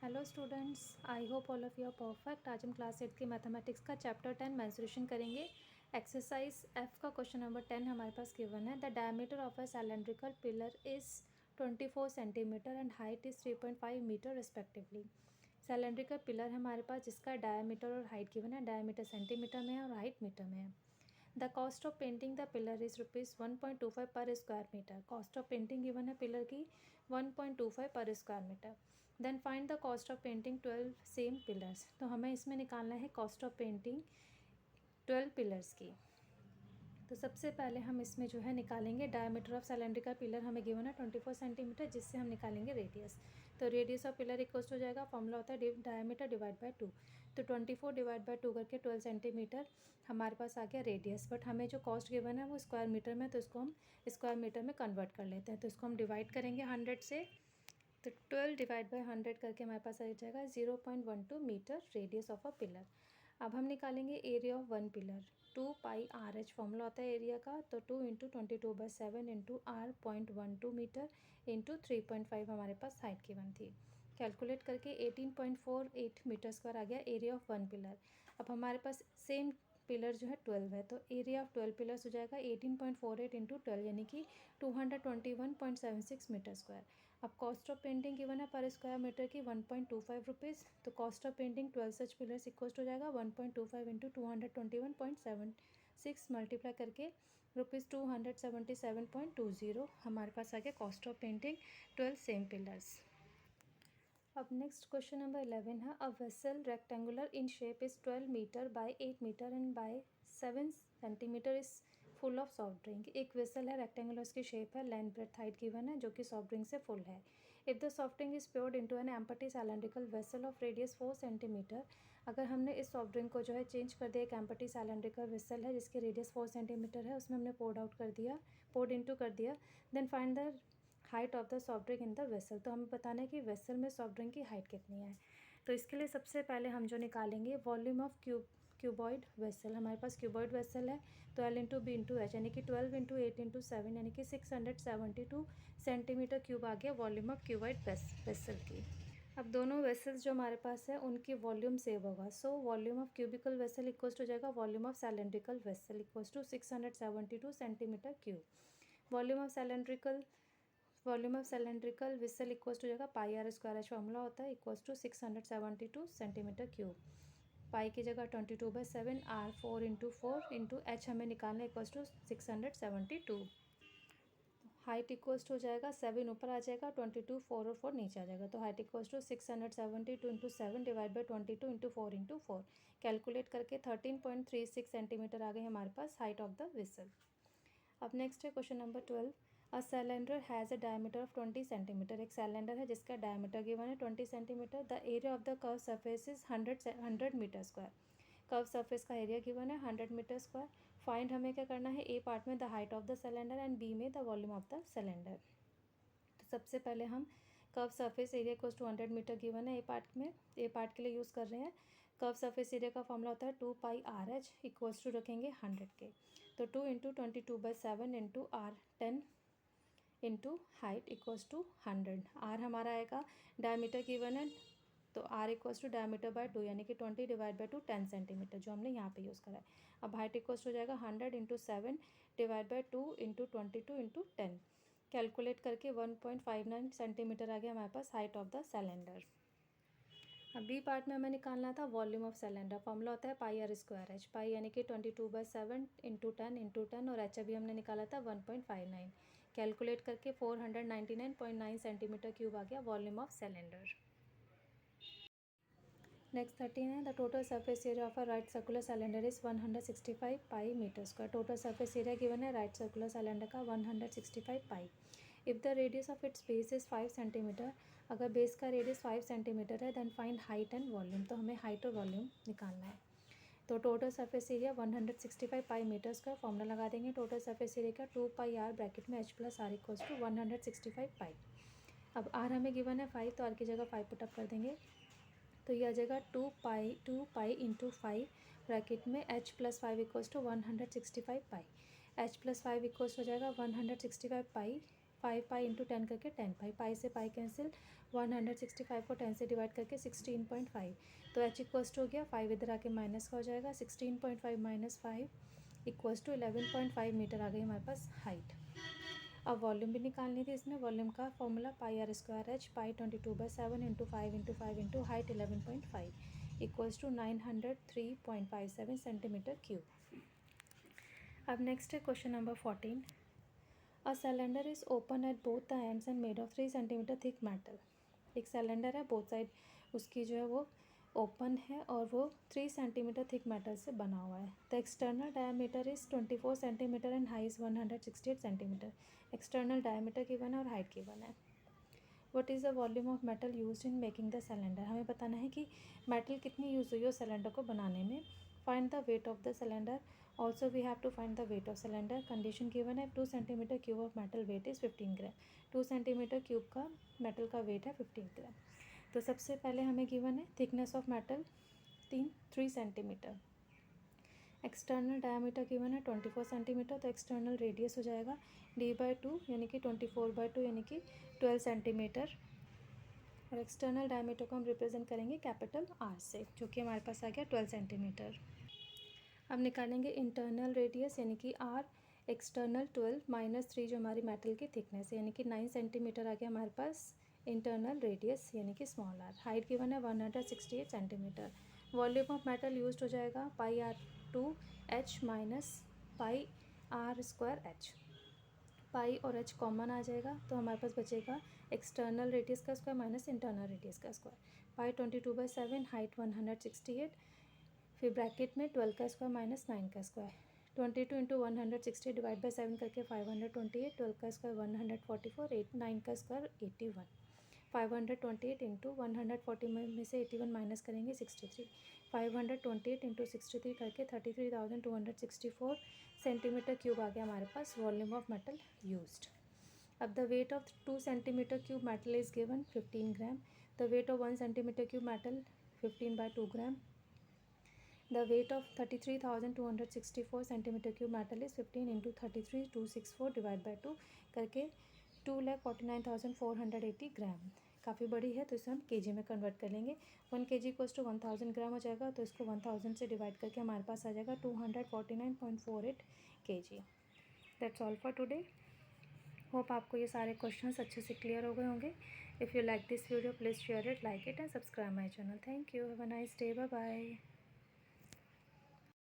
Hello students, I hope all of you are perfect. आज हम class 8 की mathematics का चैप्टर 10 मेंसुरेशन करेंगे। एक्सरसाइज एफ का क्वेश्चन नंबर 10 हमारे पास गिवन है। The diameter of a cylindrical pillar is 24 centimetre and height is 3.5 metre respectively. Cylindrical pillar है हमारे पास जिसका डायमीटर और हाइट गिवन है। डायमीटर सेंटीमीटर में है और हाइट मीटर में है। The cost of painting the pillar is ₹1.25 per square metre. Cost of painting given है पिलर की 1.25 per square metre. Then find the cost of painting 12 same pillars. तो हमें इसमें निकालना है कॉस्ट ऑफ पेंटिंग 12 पिलर्स की। तो सबसे पहले हम इसमें जो है निकालेंगे डायमीटर ऑफ सिलेंड्रिकल पिलर हमें गिवन है 24 सेंटीमीटर, जिससे हम निकालेंगे रेडियस। तो रेडियस ऑफ पिलर इक्वल्स हो जाएगा, फॉर्मूला होता है डायमीटर डिवाइड बाय 2। तो 24 डिवाइड बाय 2 करके 12 सेंटीमीटर हमारे पास आ गया रेडियस। बट हमें जो कॉस्ट गिवन है वो स्क्वायर मीटर में, तो इसको हम स्क्वायर मीटर में कन्वर्ट कर लेते हैं। तो इसको हम डिवाइड करेंगे 100 से। तो 12 डिवाइड बाई 100 करके हमारे पास आ जाएगा 0.12 metre radius of a pillar. अब हम निकालेंगे area of one pillar. 2πRH formula होता है एरिया का। तो 2 into 22/7 into R 0.12 metre into 3.5 हमारे पास हाइट की वन थी। कैलकुलेट करके 18.48 मीटर स्क्वायर आ गया एरिया ऑफ वन पिलर। अब हमारे पास सेम पिलर जो है 12 है, तो एरिया ऑफ 12 पिलर्स हो जाएगा 18.48 इंटू 12 यानी कि 221.76 मीटर स्क्वायर। अब कॉस्ट ऑफ पेंटिंग गिवन है पर स्क्वायर मीटर की 1.25 रुपीज़। तो cost of painting 12 such pillars equals हो जाएगा 1.25 इंटू 221.76 मल्टीप्लाई करके ₹277.20 हमारे पास आ गया cost of painting 12 same pillars. अब नेक्स्ट क्वेश्चन नंबर 11 है। A vessel rectangular in shape is 12 metre by 8 metre and by 7 centimetre is full of soft drink. एक वेसल है रेक्टेंगुलर, उसकी शेप है, लेंथ ब्रेथ हाइट गिवन है, जो कि soft drink से फुल है। If the soft drink is poured into an empty cylindrical vessel of radius 4 centimetre. अगर हमने इस सॉफ्ट ड्रिंक को जो है चेंज कर दिया, एक एम्प्टी सिलेंड्रिकल वेसल है जिसकी रेडियस 4 सेंटीमीटर है, उसमें हमने पोर्ड आउट कर दिया, पोर्ड इनटू कर दिया। Then find the height of the soft drink in the vessel. तो हमें बताना है कि वेसल में सॉफ्ट ड्रिंक की हाइट कितनी है। तो इसके लिए सबसे पहले हम जो निकालेंगे वॉल्यूम ऑफ क्यूबॉइड वेसल। हमारे पास क्यूबॉइड वेसल है, तो L into B into H यानी कि 12 इंटू 8 इंटू 7 यानी कि 672 सेंटीमीटर क्यूब आ गया वॉल्यूम ऑफ क्यूबॉइड वेसल की। अब दोनों वेसल्स जो हमारे पास है उनकी वॉल्यूम सेव होगा। So volume of cubical vessel equals हो जाएगा volume of cylindrical vessel equals to 672 centimetre cube. Volume of cylindrical vessel equals to जाएगा πr²h फॉर्मूला होता है equals to 672 centimetre cube. Pi की जगह 22/7 R 4 इंटू 4 इंटू एच हमें निकालना equals to 672। Height equals to हो जाएगा 7 ऊपर आ जाएगा, 22 4 और 4 नीचे आ जाएगा। तो height equals to 672 into 7 divide by 22 into 4 into 4। Calculate करके 13.36 सेंटीमीटर आ गए हमारे पास हाइट ऑफ द वेसल। अब नेक्स्ट है question number 12। A cylinder has a diameter of 20 centimetre. एक सिलेंडर है जिसका डायमीटर गिवन है 20 centimetre. The area of the curve surface is 100 metre square. Curve surface का एरिया गिवन है 100 metre square. Find हमें क्या करना है, ए पार्ट में the height of the cylinder and B में the volume of the cylinder. तो सबसे पहले हम curve surface area equals to 100 metre given है ए पार्ट में, ए पार्ट के लिए यूज़ कर रहे हैं। कर्व सरफेस एरिया का फॉर्मूला होता है 2πRH इक्वल्स टू रखेंगे 100 के। तो 2 into 22/7 into R 10 into height equals to 100। R हमारा आएगा डायमीटर गिवन है, तो R equals to diameter by 2 यानी कि 20 डिवाइड बाय 2 10 सेंटीमीटर जो हमने यहाँ पे यूज़ करा है। अब हाइट इक्वल्स हो जाएगा 100 into 7 divide by 2 into 22 into 10। Calculate करके 1.59 सेंटीमीटर आ गया हमारे पास हाइट ऑफ द सिलेंडर। अब बी पार्ट में हमें निकालना था वॉल्यूम ऑफ सिलेंडर। फॉर्मूला होता है πr²h। पाई यानी कि 22/7 इंटू 10 और एच अभी हमने निकाला था 1.59। कैलकुलेट करके 499.9 सेंटीमीटर क्यूब आ गया वॉल्यूम ऑफ सिलेंडर। नेक्स्ट 13 है। The total surface area of a right circular cylinder is 165 pi metre square. Total surface area given है राइट सर्कुलर सिलेंडर का 165 pi. If the radius of its base is 5 centimetre. अगर base का radius 5 centimetre है then find height and volume. तो हमें height और volume निकालना है। तो total surface area 165 pi metres का फॉर्मूला लगा देंगे। टोटल सरफेस एरिया का 2πr ब्रैकेट में h plus R equals to 165 pi. अब आर हमें गिवन है 5, तो आर की जगह 5 पुटअप कर देंगे। तो ये आ जाएगा 2पाई इंटू 5 ब्रैकेट में h plus 5 equals to 165 pi. h plus 5 equals हो जाएगा 165 पाई 5 पाई इंटू 10 करके 10 पाई, पाई से पाई कैंसिल, 165 को 10 से डिवाइड करके 16.5, तो एच इक्वल्स टू हो गया 5 इधर आके माइनस का हो जाएगा, 16.5 माइनस 5 इक्वल्स टू 11.5 मीटर आ गई हमारे पास हाइट। अब वॉल्यूम भी निकालनी थी इसमें, वॉल्यूम का formula pi R square H, pi 22/7 into 5 into 5 into height 11.5 equals to 903.57 centimetre cube. अब नेक्स्ट है question number 14। A cylinder is open at both the ends and made of 3 centimetre thick metal. एक cylinder है, both side उसकी जो है वो open है और वो 3 सेंटीमीटर थिक मेटल से बना हुआ है। The external diameter is 24 centimetre and high is 168 centimetre. External diameter given है और हाइट गिवन है। What is the volume of metal used in making the cylinder. हमें बताना है कि मेटल कितनी यूज़ हुई है सिलेंडर को बनाने में। Find the weight of the cylinder, also we have to find the weight of cylinder. Condition given है 2 centimetre cube of metal weight is 15 gram. 2 centimetre cube का मेटल का वेट है 15 ग्राम। तो सबसे पहले हमें गिवन है thickness of metal 3 centimetre, external diameter given है 24 सेंटीमीटर, तो एक्सटर्नल रेडियस हो जाएगा d/2 यानी कि 24/2 यानी कि 12 सेंटीमीटर, और एक्सटर्नल डायमीटर को हम रिप्रेजेंट करेंगे कैपिटल R से, जो कि हमारे पास आ गया 12 सेंटीमीटर। अब निकालेंगे इंटरनल रेडियस यानी कि R, एक्सटर्नल 12 माइनस 3 जो हमारी मेटल की थिकनेस है यानी कि 9 सेंटीमीटर आ गया हमारे पास इंटरनल रेडियस यानी कि स्मॉल r। हाइट गिवन है 168 centimetre. Volume of metal used हो जाएगा पाई r/2 माइनस पाई r²h। पाई और h कॉमन आ जाएगा तो हमारे पास बचेगा एक्सटर्नल रेडियस का स्क्वायर माइनस इंटरनल रेडियस का स्क्वायर। पाई 22/7, हाइट 168, फिर ब्रैकेट में 12 का स्क्वायर माइनस 9 का स्क्वायर। 22 इंटू 160 डिवाइड बाई 7 करके 528, 12 का स्क्वायर 144, 9 का स्क्वायर 81। 528 इंटू 140 में से 81 माइनस करेंगे 63। 528 इंटू 63 करके 33,264 सेंटीमीटर क्यूब आ गया हमारे पास वॉल्यूम ऑफ मेटल यूज्ड। अब the weight of 2 centimetre cube metal is given 15 gram. The weight of 1 centimetre cube metal 15/2 gram. The weight of 33,264 centimetre cube metal is 15 into 33,264 divide by 2 करके 2,49,480 ग्राम। काफ़ी बड़ी है तो इसे हम केजी में convert कर लेंगे। 1 kg इक्वल्स टू 1000 ग्राम हो जाएगा, तो इसको 1000 से डिवाइड करके हमारे पास आ जाएगा 249.48 kg। That's all for today. Hope आपको ये सारे क्वेश्चंस अच्छे से क्लियर हो गए होंगे। If you like this video please share it, like it and subscribe my channel. Thank you, have a nice day, bye bye.